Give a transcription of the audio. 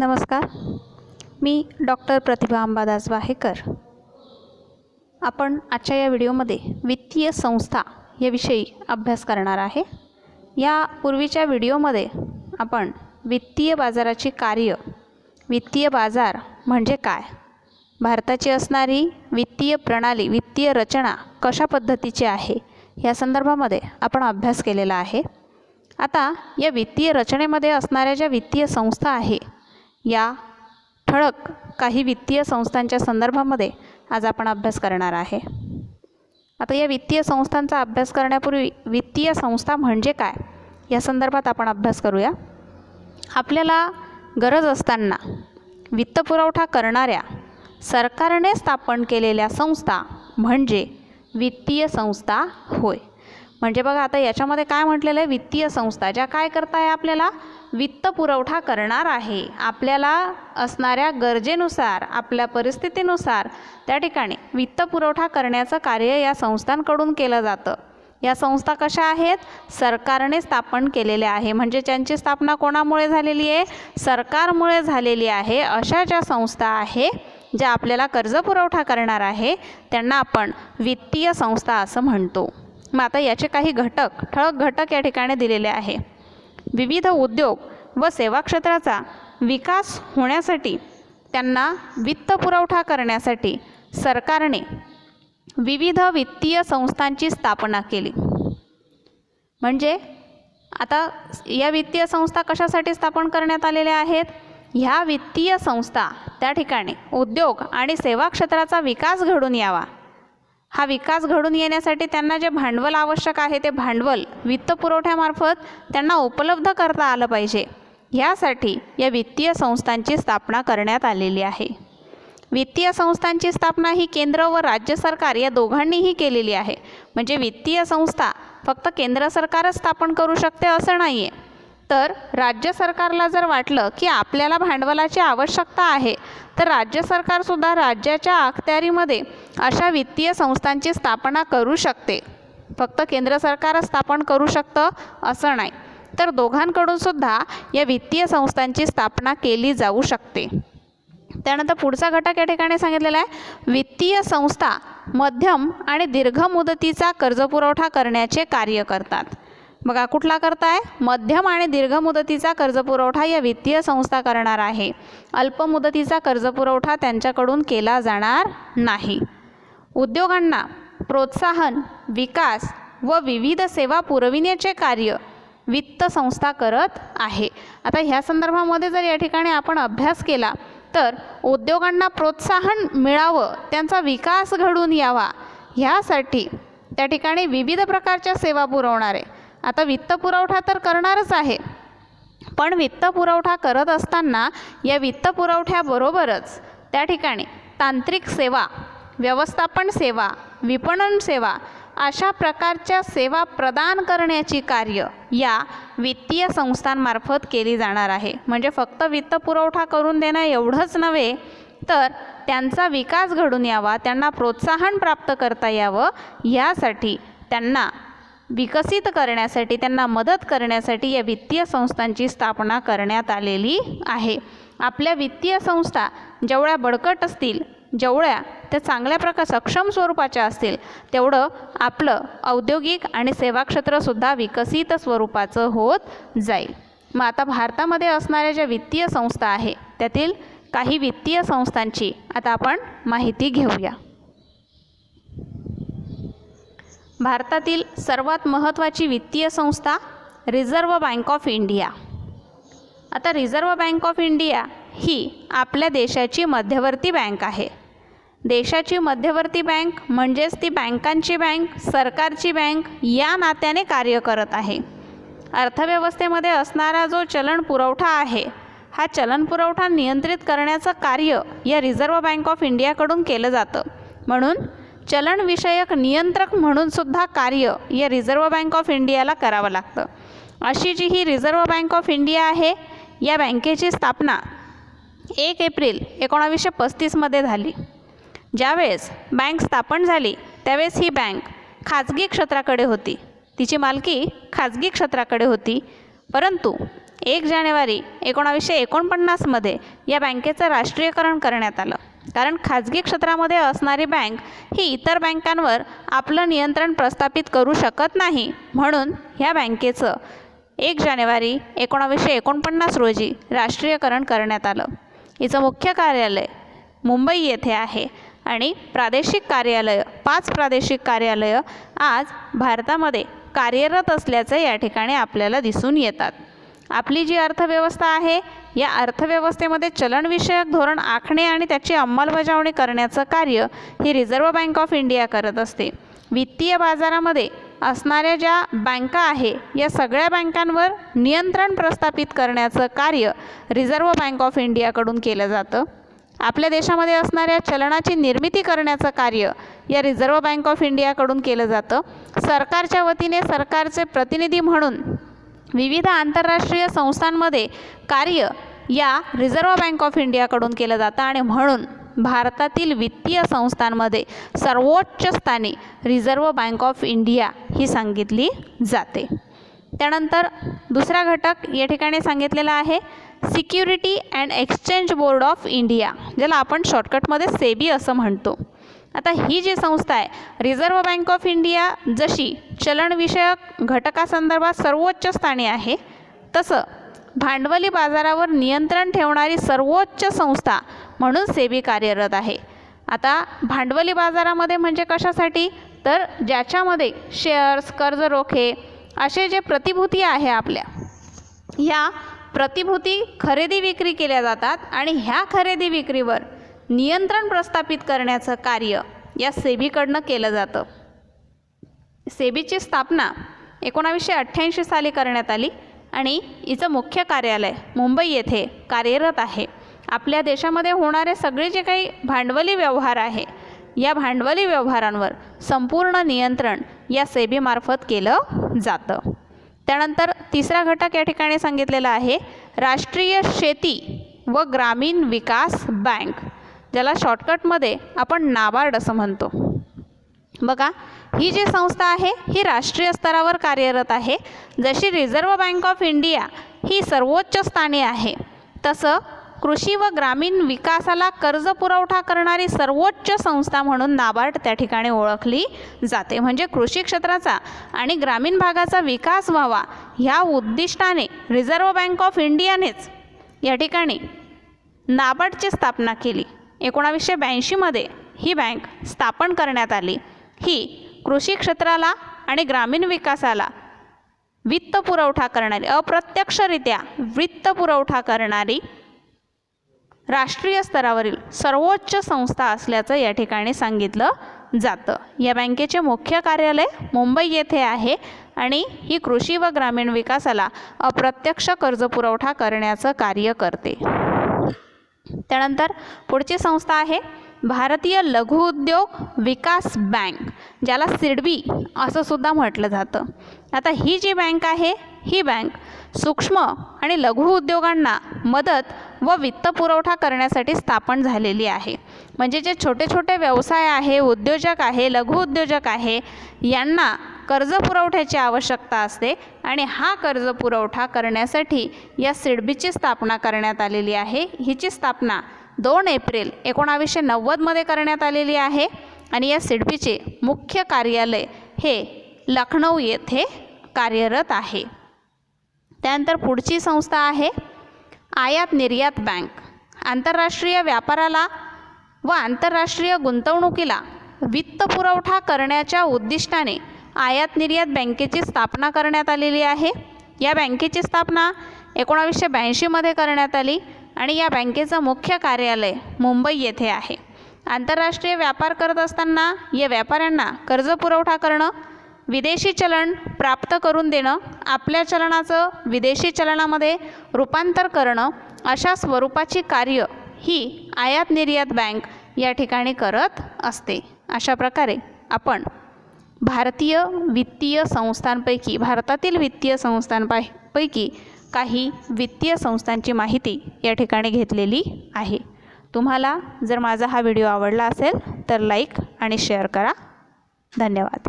नमस्कार. मी डॉक्टर प्रतिभा अंबादास वाहेकर. आपण आजच्या या व्हिडिओमध्ये वित्तीय संस्था याविषयी अभ्यास करणार आहे. या पूर्वीच्या व्हिडिओमध्ये आपण वित्तीय बाजाराची कार्य, वित्तीय बाजार म्हणजे काय, भारताची असणारी वित्तीय प्रणाली, वित्तीय रचना कशा पद्धतीची आहे या संदर्भामध्ये आपण अभ्यास केलेला आहे. आता या वित्तीय रचनेमध्ये असणाऱ्या ज्या वित्तीय संस्था आहे, या ठळक काही वित्तीय संस्थांच्या संदर्भामध्ये आज आपण अभ्यास करणार आहे. आता या वित्तीय संस्थांचा अभ्यास करण्यापूर्वी वित्तीय संस्था म्हणजे काय या संदर्भात आपण अभ्यास करूया. आपल्याला गरज असताना वित्तपुरवठा करणाऱ्या सरकारने स्थापन केलेल्या संस्था म्हणजे वित्तीय संस्था होय. म्हणजे बघा, आता याच्यामध्ये काय म्हटलेलं आहे, वित्तीय संस्था ज्या काय करताय, आपल्याला वित्तपुरवठा करणार आहे. आपल्याला असणाऱ्या गरजेनुसार, आपल्या परिस्थितीनुसार त्या ठिकाणी वित्तपुरवठा करण्याचं कार्य या संस्थांकडून केलं जातं. या संस्था कशा आहेत, सरकारने स्थापन केलेल्या आहे. म्हणजे त्यांची स्थापना कोणामुळे झालेली आहे, सरकारमुळे झालेली आहे. अशा ज्या संस्था आहे ज्या आपल्याला कर्जपुरवठा करणार आहे त्यांना आपण वित्तीय संस्था असं म्हणतो. मग आता याचे काही घटक, ठळक घटक या ठिकाणी दिलेले आहे. विविध उद्योग व सेवा क्षेत्राचा विकास होण्यासाठी, त्यांना वित्तपुरवठा करण्यासाठी सरकारने विविध वित्तीय संस्थांची स्थापना केली. म्हणजे आता या वित्तीय संस्था कशासाठी स्थापन करण्यात आलेल्या आहेत, ह्या वित्तीय संस्था त्या ठिकाणी उद्योग आणि सेवा क्षेत्राचा विकास घडून यावा. हा विकास घडून येण्यासाठी त्यांना जे भांडवल आवश्यक आहे ते भांडवल वित्तपुरवठ्यामार्फत त्यांना उपलब्ध करता आलं पाहिजे. यासाठी या वित्तीय संस्थांची स्थापना करण्यात आलेली आहे. वित्तीय संस्थांची स्थापना ही केंद्र व राज्य सरकार या दोघांनीही केलेली आहे. म्हणजे वित्तीय संस्था फक्त केंद्र सरकारच स्थापन करू शकते असं नाही आहे, तर राज्य सरकारला जर वाटलं की आपल्याला भांडवलाची आवश्यकता आहे तर राज्य सरकारसुद्धा राज्याच्या अखत्यारीमध्ये अशा वित्तीय संस्थांची स्थापना करू शकते. फक्त केंद्र सरकारच स्थापन करू शकतं असं नाही, तर दोघांकडूनसुद्धा या वित्तीय संस्थांची स्थापना केली जाऊ शकते. त्यानंतर पुढचा घटक या ठिकाणी सांगितलेला आहे, वित्तीय संस्था मध्यम आणि दीर्घ मुदतीचा कर्जपुरवठा करण्याचे कार्य करतात. बघा, कुठला करताय, मध्यम आणि दीर्घ मुदतीचा कर्जपुरवठा या वित्तीय संस्था करणार आहे. अल्प मुदतीचा कर्जपुरवठा त्यांच्याकडून केला जाणार नाही. उद्योगांना प्रोत्साहन, विकास व विविध सेवा पुरविण्याचे कार्य वित्त संस्था करत आहे. आता ह्या संदर्भामध्ये जर या ठिकाणी आपण अभ्यास केला तर उद्योगांना प्रोत्साहन मिळावं, त्यांचा विकास घडून यावा, ह्यासाठी त्या ठिकाणी विविध प्रकारच्या सेवा पुरवणारे, आता वित्तपुरवठा तर करणारच आहे, पण वित्तपुरवठा करत असताना या वित्तपुरवठ्याबरोबरच त्या ठिकाणी तांत्रिक सेवा, व्यवस्थापन सेवा, विपणन सेवा अशा प्रकारच्या सेवा प्रदान करण्याची कार्य या वित्तीय संस्थांमार्फत केली जाणार आहे. म्हणजे फक्त वित्तपुरवठा करून देणं एवढंच नव्हे, तर त्यांचा विकास घडून यावा, त्यांना प्रोत्साहन प्राप्त करता यावं, यासाठी त्यांना विकसित करण्यासाठी, त्यांना मदत करण्यासाठी या वित्तीय संस्थांची स्थापना करण्यात आलेली आहे. आपल्या वित्तीय संस्था जेवढ्या बळकट असतील, जेवढ्या त्या चांगल्या सक्षम स्वरूपाच्या असतील, तेवढं आपलं औद्योगिक आणि सेवा क्षेत्रसुद्धा विकसित स्वरूपाचं होत जाईल. मग आता भारतामध्ये असणाऱ्या ज्या वित्तीय संस्था आहे त्यातील काही वित्तीय संस्थांची आता आपण माहिती घेऊया. भारतातील सर्वात महत्त्वाची वित्तीय संस्था रिझर्व्ह बँक ऑफ इंडिया. आता रिझर्व्ह बँक ऑफ इंडिया ही आपल्या देशाची मध्यवर्ती बँक आहे. देशाची मध्यवर्ती बँक म्हणजेच ती बँकांची बँक, सरकारची बँक या नात्याने कार्य करत आहे. अर्थव्यवस्थेमध्ये असणारा जो चलन पुरवठा आहे, हा चलन पुरवठा नियंत्रित करण्याचं कार्य या रिझर्व्ह बँक ऑफ इंडियाकडून केलं जातं. म्हणून चलनविषयक नियंत्रक म्हणून सुद्धा कार्य या रिझर्व्ह बँक ऑफ इंडियाला करावं लागतं. अशी जी ही रिझर्व्ह बँक ऑफ इंडिया आहे, या बँकेची स्थापना 1 एप्रिल 1935मध्ये झाली. ज्यावेळेस बँक स्थापन झाली त्यावेळेस ही बँक खाजगी क्षेत्राकडे होती, तिची मालकी खाजगी क्षेत्राकडे होती. परंतु 1 जानेवारी 1949मध्ये या बँकेचं राष्ट्रीयकरण करण्यात आलं, कारण खाजगी क्षेत्रामध्ये असणारी बँक ही इतर बँकांवर आपलं नियंत्रण प्रस्थापित करू शकत नाही, म्हणून ह्या बँकेचं 1 जानेवारी 1949 रोजी राष्ट्रीयकरण करण्यात आलं. हिचं मुख्य कार्यालय मुंबई येथे आहे आणि प्रादेशिक कार्यालय 5 प्रादेशिक कार्यालयं आज भारतामध्ये कार्यरत असल्याचे या ठिकाणी आपल्याला दिसून येतात. आपली जी अर्थव्यवस्था आहे, या अर्थव्यवस्थेमध्ये चलनविषयक धोरण आखणे आणि त्याची अंमलबजावणी करण्याचं कार्य ही रिझर्व्ह बँक ऑफ इंडिया करत असते. वित्तीय बाजारामध्ये असणाऱ्या ज्या बँका आहे, या सगळ्या बँकांवर नियंत्रण प्रस्थापित करण्याचं कार्य रिझर्व्ह बँक ऑफ इंडियाकडून केलं जातं. आपल्या देशामध्ये असणाऱ्या चलनाची निर्मिती करण्याचं कार्य या रिझर्व्ह बँक ऑफ इंडियाकडून केलं जातं. सरकारच्या वतीने सरकारचे प्रतिनिधी म्हणून विविध आंतरराष्ट्रीय संस्थांमध्ये कार्य या रिझर्व्ह बँक ऑफ इंडियाकडून केलं जातं आणि म्हणून भारतातील वित्तीय संस्थांमध्ये सर्वोच्च स्थानी रिझर्व्ह बँक ऑफ इंडिया ही सांगितली जाते. त्यानंतर दुसरा घटक या ठिकाणी सांगितलेला आहे security and exchange board of India, ज्याला आपण शॉर्टकटमध्ये सेबी असं म्हणतो. आता ही जी संस्था आहे, रिझर्व्ह बँक ऑफ इंडिया जशी चलनविषयक घटकासंदर्भात सर्वोच्च स्थानी आहे, तसं भांडवली बाजारावर नियंत्रण ठेवणारी सर्वोच्च संस्था म्हणून सेबी कार्यरत आहे. आता भांडवली बाजारामध्ये म्हणजे कशासाठी, तर ज्याच्यामध्ये शेअर्स, कर्ज रोखे असे जे प्रतिभूती आहे आपल्या, ह्या प्रतिभूती खरेदी विक्री केल्या जातात आणि ह्या खरेदी विक्रीवर नियंत्रण प्रस्थापित करण्याचं कार्य या सेबीकडनं केलं जातं. सेबीची स्थापना 1988 साली करण्यात आली आणि हिचं मुख्य कार्यालय मुंबई येथे कार्यरत आहे. आपल्या देशामध्ये होणारे सगळे जे काही भांडवली व्यवहार आहे, या भांडवली व्यवहारांवर संपूर्ण नियंत्रण या सेबीमार्फत केलं जातं. त्यानंतर तिसरा घटक या ठिकाणी सांगितलेला आहे राष्ट्रीय शेती व ग्रामीण विकास बँक, ज्याला शॉर्टकटमध्ये आपण नाबार्ड असं म्हणतो. बघा, ही जी संस्था आहे ही राष्ट्रीय स्तरावर कार्यरत आहे. जशी रिझर्व्ह बँक ऑफ इंडिया ही सर्वोच्च स्थानी आहे, तसं कृषी व ग्रामीण विकासाला कर्ज पुरवठा करणारी सर्वोच्च संस्था म्हणून नाबार्ड त्या ठिकाणी ओळखली जाते. म्हणजे कृषी क्षेत्राचा आणि ग्रामीण भागाचा विकास व्हावा ह्या उद्दिष्टाने रिझर्व्ह बँक ऑफ इंडियानेच या ठिकाणी नाबार्डची स्थापना केली. 1982मध्ये ही बँक स्थापन करण्यात आली. ही कृषी क्षेत्राला आणि ग्रामीण विकासाला वित्त पुरवठा करणारी, अप्रत्यक्षरित्या वित्त पुरवठा करणारी राष्ट्रीय स्तरावरील सर्वोच्च संस्था असल्याचं या ठिकाणी सांगितलं जातं. या बँकेचे मुख्य कार्यालय मुंबई येथे आहे आणि ही कृषी व ग्रामीण विकासाला अप्रत्यक्ष कर्ज पुरवठा करण्याचं कार्य करते. त्यानंतर पुढची संस्था आहे भारतीय लघु उद्योग विकास बँक, ज्याला सिडबी असं सुद्धा म्हटलं जातं. आता ही जी बँक आहे, ही बँक सूक्ष्म आणि लघु उद्योगांना मदत व वित्त पुरवठा करण्यासाठी स्थापन झालेली आहे. म्हणजे जे छोटे छोटे व्यवसाय आहे, उद्योजक आहे, लघु उद्योजक आहे, यांना कर्ज पुरवठ्याची आवश्यकता असते आणि हा कर्ज पुरवठा करण्यासाठी या सिडबीची स्थापना करण्यात आलेली आहे. हिची स्थापना 2 एप्रिल 1990मध्ये करण्यात आलेली आहे आणि या सिडबीचे मुख्य कार्यालय हे लखनौ येथे कार्यरत आहे. त्यानंतर पुढची संस्था आहे आयात निर्यात बँक. आंतरराष्ट्रीय व्यापाराला व आंतरराष्ट्रीय गुंतवणुकीला वित्त पुरवठा करण्याच्या उद्दिष्टाने आयात निर्यात बँकेची स्थापना करण्यात आलेली आहे. या बँकेची स्थापना 1982मध्ये करण्यात आली आणि या बँकेचं मुख्य कार्यालय मुंबई येथे आहे. आंतरराष्ट्रीय व्यापार करत असताना या व्यापाऱ्यांना कर्ज पुरवठा करणं, विदेशी चलन प्राप्त करून देणं, आपल्या चलनाचं विदेशी चलनामध्ये रूपांतर करणं, अशा स्वरूपाची कार्य ही आयात निर्यात बँक या ठिकाणी करत असते. अशा प्रकारे आपण भारतीय वित्तीय संस्थांपैकी, भारतातील वित्तीय संस्थांपैकी काही वित्तीय संस्थांची माहिती या ठिकाणी घेतलेली आहे. तुम्हाला जर माझा हा व्हिडिओ आवडला असेल तर लाईक आणि शेअर करा. धन्यवाद.